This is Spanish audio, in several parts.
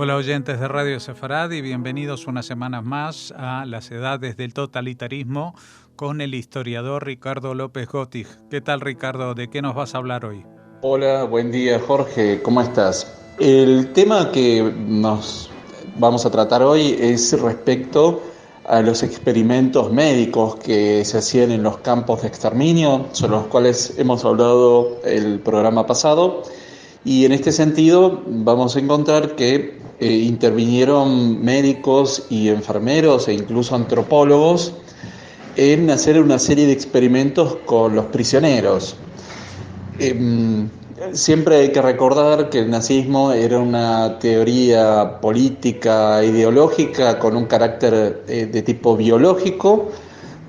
Hola oyentes de Radio Sefarad y bienvenidos una semana más a Las Edades del Totalitarismo con el historiador Ricardo López Gottig. ¿Qué tal, Ricardo? ¿De qué nos vas a hablar hoy? Hola, buen día Jorge, ¿cómo estás? El tema que nos vamos a tratar hoy es respecto a los experimentos médicos que se hacían en los campos de exterminio, sobre los cuales hemos hablado el programa pasado, y en este sentido vamos a encontrar que intervinieron médicos y enfermeros e incluso antropólogos en hacer una serie de experimentos con los prisioneros. Siempre hay que recordar que el nazismo era una teoría política, ideológica, con un carácter de tipo biológico,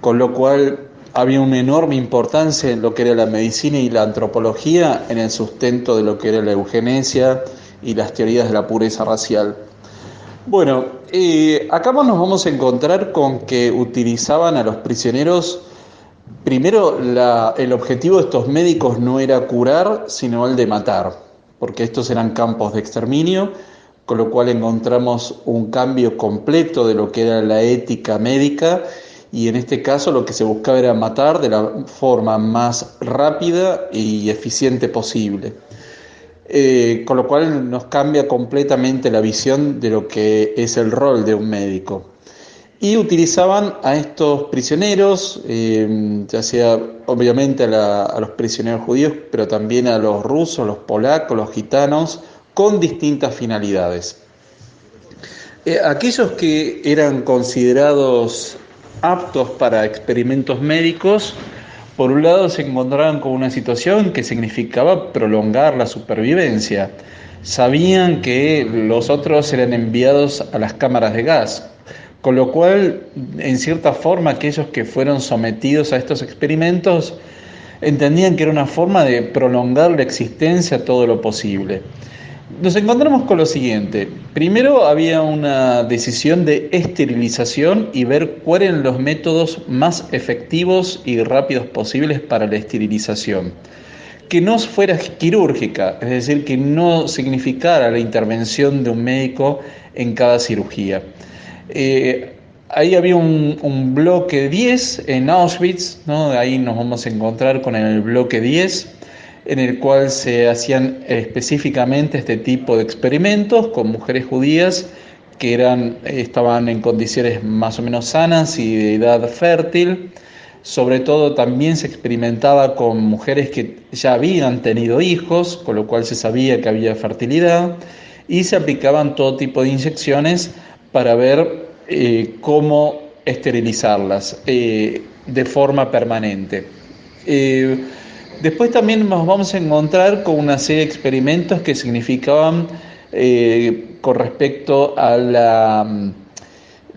con lo cual había una enorme importancia en lo que era la medicina y la antropología en el sustento de lo que era la eugenesia y las teorías de la pureza racial. Bueno, acá nos vamos a encontrar con que utilizaban a los prisioneros. Primero, el objetivo de estos médicos no era curar, sino el de matar, porque estos eran campos de exterminio, con lo cual encontramos un cambio completo de lo que era la ética médica, y en este caso lo que se buscaba era matar de la forma más rápida y eficiente posible. Con lo cual nos cambia completamente la visión de lo que es el rol de un médico. Y utilizaban a estos prisioneros, ya sea obviamente a los prisioneros judíos, pero también a los rusos, los polacos, los gitanos, con distintas finalidades. Aquellos que eran considerados aptos para experimentos médicos, por un lado se encontraban con una situación que significaba prolongar la supervivencia. Sabían que los otros eran enviados a las cámaras de gas, con lo cual, en cierta forma, aquellos que fueron sometidos a estos experimentos entendían que era una forma de prolongar la existencia todo lo posible. Nos encontramos con lo siguiente. Primero había una decisión de esterilización y ver cuáles eran los métodos más efectivos y rápidos posibles para la esterilización. Que no fuera quirúrgica, es decir, que no significara la intervención de un médico en cada cirugía. Ahí había un bloque 10 en Auschwitz, ¿no? Ahí nos vamos a encontrar con el bloque 10, en el cual se hacían específicamente este tipo de experimentos con mujeres judías que estaban en condiciones más o menos sanas y de edad fértil. Sobre todo también se experimentaba con mujeres que ya habían tenido hijos, con lo cual se sabía que había fertilidad, y se aplicaban todo tipo de inyecciones para ver cómo esterilizarlas de forma permanente. Después también nos vamos a encontrar con una serie de experimentos que significaban con respecto a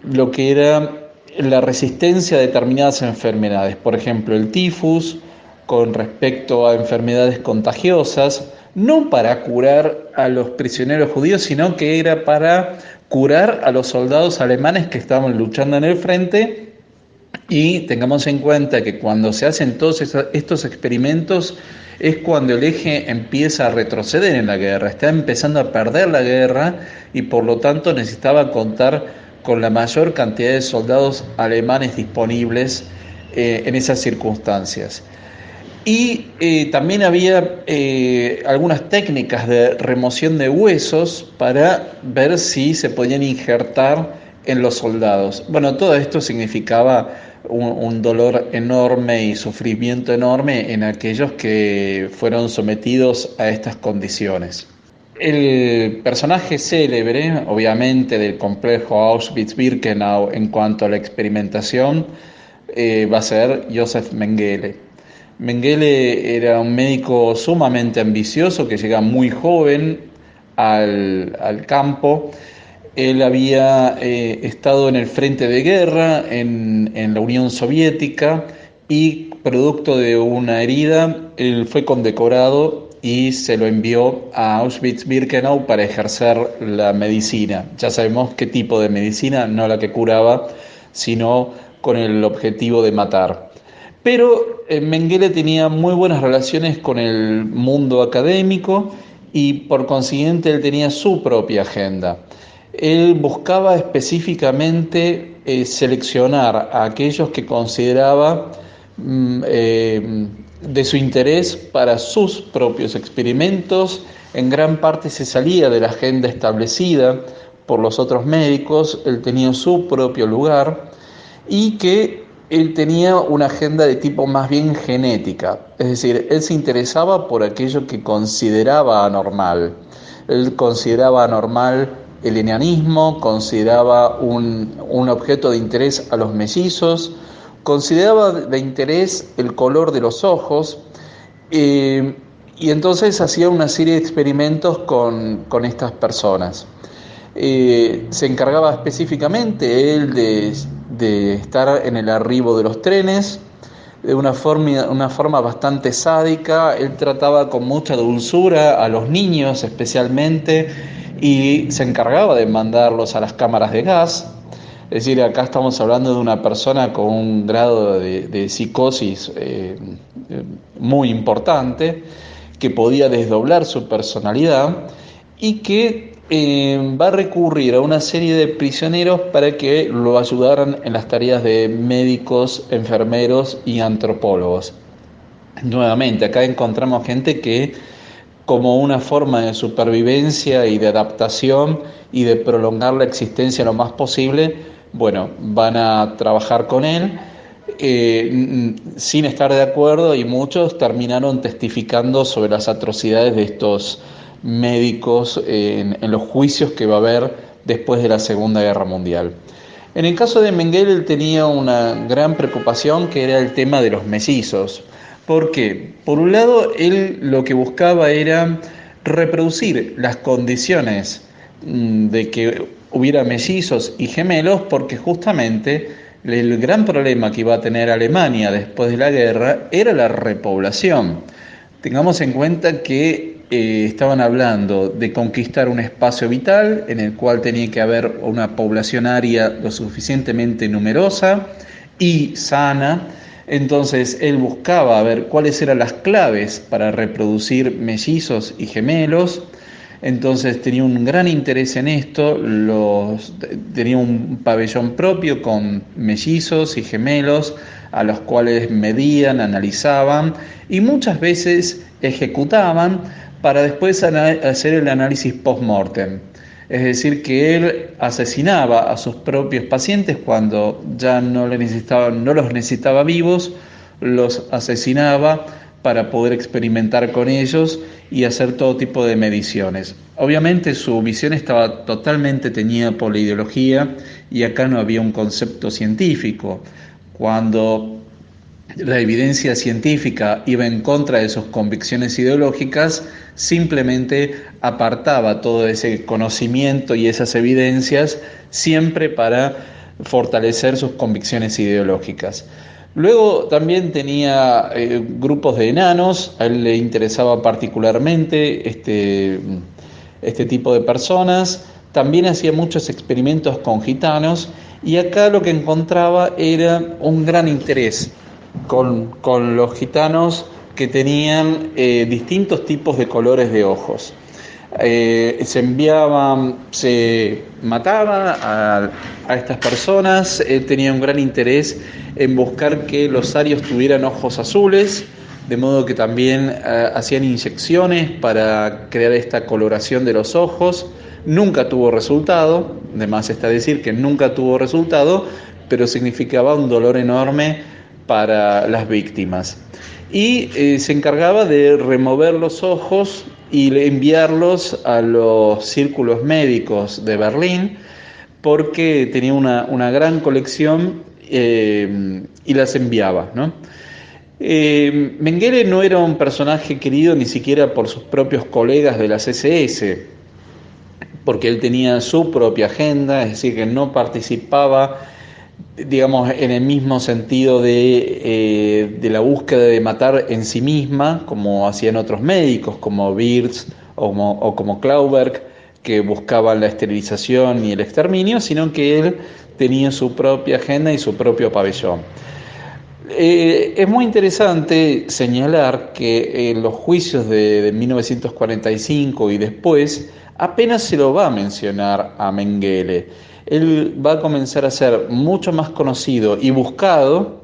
lo que era la resistencia a determinadas enfermedades, por ejemplo el tifus, con respecto a enfermedades contagiosas, no para curar a los prisioneros judíos, sino que era para curar a los soldados alemanes que estaban luchando en el frente. Y tengamos en cuenta que cuando se hacen todos estos experimentos es cuando el eje empieza a retroceder en la guerra, está empezando a perder la guerra y por lo tanto necesitaba contar con la mayor cantidad de soldados alemanes disponibles en esas circunstancias. Y también había algunas técnicas de remoción de huesos para ver si se podían injertar en los soldados. Bueno, todo esto significaba un dolor enorme y sufrimiento enorme en aquellos que fueron sometidos a estas condiciones. El personaje célebre, obviamente, del complejo Auschwitz-Birkenau en cuanto a la experimentación va a ser Josef Mengele. Mengele era un médico sumamente ambicioso que llega muy joven al campo. Él había estado en el frente de guerra en la Unión Soviética y producto de una herida, él fue condecorado y se lo envió a Auschwitz-Birkenau para ejercer la medicina. Ya sabemos qué tipo de medicina, no la que curaba, sino con el objetivo de matar. Pero Mengele tenía muy buenas relaciones con el mundo académico y por consiguiente él tenía su propia agenda. Él buscaba específicamente seleccionar a aquellos que consideraba de su interés para sus propios experimentos. En gran parte se salía de la agenda establecida por los otros médicos, él tenía su propio lugar y que él tenía una agenda de tipo más bien genética, es decir, él se interesaba por aquello que consideraba anormal. Él consideraba anormal el enanismo, consideraba un objeto de interés a los mellizos, consideraba de interés el color de los ojos, y entonces hacía una serie de experimentos con estas personas. Se encargaba específicamente él de estar en el arribo de los trenes de una forma bastante sádica. Él trataba con mucha dulzura a los niños especialmente y se encargaba de mandarlos a las cámaras de gas. Es decir, acá estamos hablando de una persona con un grado de psicosis muy importante, que podía desdoblar su personalidad y que va a recurrir a una serie de prisioneros para que lo ayudaran en las tareas de médicos, enfermeros y antropólogos. Nuevamente, acá encontramos gente que, como una forma de supervivencia y de adaptación y de prolongar la existencia lo más posible, bueno, van a trabajar con él sin estar de acuerdo, y muchos terminaron testificando sobre las atrocidades de estos médicos en los juicios que va a haber después de la Segunda Guerra Mundial. En el caso de Mengele, él tenía una gran preocupación, que era el tema de los mellizos. ¿Por qué? Por un lado, él lo que buscaba era reproducir las condiciones de que hubiera mellizos y gemelos, porque justamente el gran problema que iba a tener Alemania después de la guerra era la repoblación. Tengamos en cuenta que estaban hablando de conquistar un espacio vital en el cual tenía que haber una población aria lo suficientemente numerosa y sana. Entonces él buscaba ver cuáles eran las claves para reproducir mellizos y gemelos. Entonces tenía un gran interés en esto, tenía un pabellón propio con mellizos y gemelos a los cuales medían, analizaban y muchas veces ejecutaban para después hacer el análisis post-mortem. Es decir, que él asesinaba a sus propios pacientes cuando ya no los necesitaba vivos, los asesinaba para poder experimentar con ellos y hacer todo tipo de mediciones. Obviamente su visión estaba totalmente teñida por la ideología y acá no había un concepto científico. Cuando la evidencia científica iba en contra de sus convicciones ideológicas, simplemente apartaba todo ese conocimiento y esas evidencias siempre para fortalecer sus convicciones ideológicas. Luego también tenía grupos de enanos, a él le interesaba particularmente este tipo de personas. También hacía muchos experimentos con gitanos y acá lo que encontraba era un gran interés con los gitanos que tenían distintos tipos de colores de ojos. Se mataba a estas personas. Él tenía un gran interés en buscar que los arios tuvieran ojos azules, de modo que también hacían inyecciones para crear esta coloración de los ojos. Nunca tuvo resultado, de más está decir que nunca tuvo resultado, pero significaba un dolor enorme para las víctimas. Y se encargaba de remover los ojos y enviarlos a los círculos médicos de Berlín, porque tenía una gran colección y las enviaba, ¿no? Mengele no era un personaje querido ni siquiera por sus propios colegas de las SS, porque él tenía su propia agenda, es decir, que no participaba, digamos, en el mismo sentido de la búsqueda de matar en sí misma, como hacían otros médicos, como Wirtz o como Klauberg, que buscaban la esterilización y el exterminio, sino que él tenía su propia agenda y su propio pabellón. Es muy interesante señalar que en los juicios de 1945 y después apenas se lo va a mencionar a Mengele. Él va a comenzar a ser mucho más conocido y buscado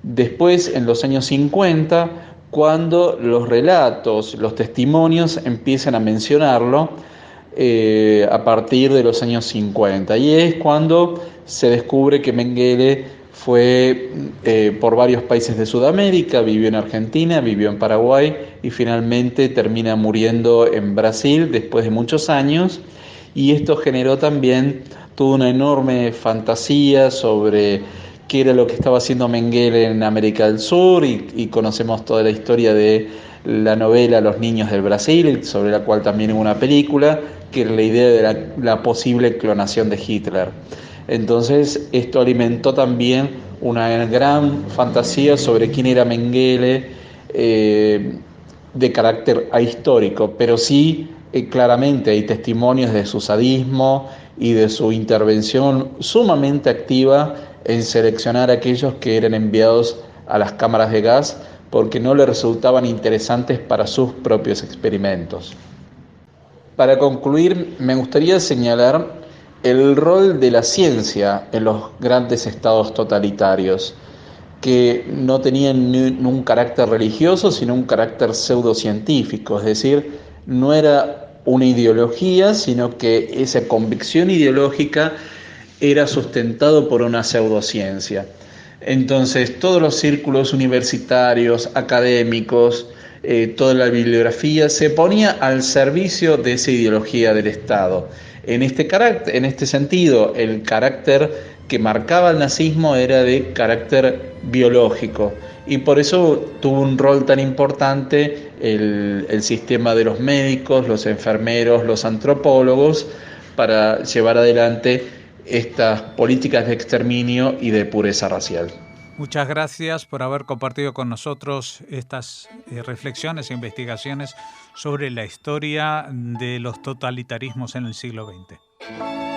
después en los años 50, cuando los relatos, los testimonios empiezan a mencionarlo a partir de los años 50. Y es cuando se descubre que Mengele fue por varios países de Sudamérica, vivió en Argentina, vivió en Paraguay y finalmente termina muriendo en Brasil después de muchos años. Y esto generó también toda una enorme fantasía sobre qué era lo que estaba haciendo Mengele en América del Sur y conocemos toda la historia de la novela Los niños del Brasil, sobre la cual también hubo una película, que era la idea de la posible clonación de Hitler. Entonces esto alimentó también una gran fantasía sobre quién era Mengele, de carácter ahistórico, pero sí claramente hay testimonios de su sadismo y de su intervención sumamente activa en seleccionar a aquellos que eran enviados a las cámaras de gas porque no le resultaban interesantes para sus propios experimentos. Para concluir, me gustaría señalar el rol de la ciencia en los grandes estados totalitarios, que no tenían un carácter religioso, sino un carácter pseudocientífico, es decir, no era una ideología, sino que esa convicción ideológica era sustentado por una pseudociencia. Entonces, todos los círculos universitarios, académicos, toda la bibliografía se ponía al servicio de esa ideología del Estado. En este sentido, el carácter que marcaba el nazismo era de carácter biológico y por eso tuvo un rol tan importante el sistema de los médicos, los enfermeros, los antropólogos para llevar adelante estas políticas de exterminio y de pureza racial. Muchas gracias por haber compartido con nosotros estas reflexiones e investigaciones sobre la historia de los totalitarismos en el siglo XX.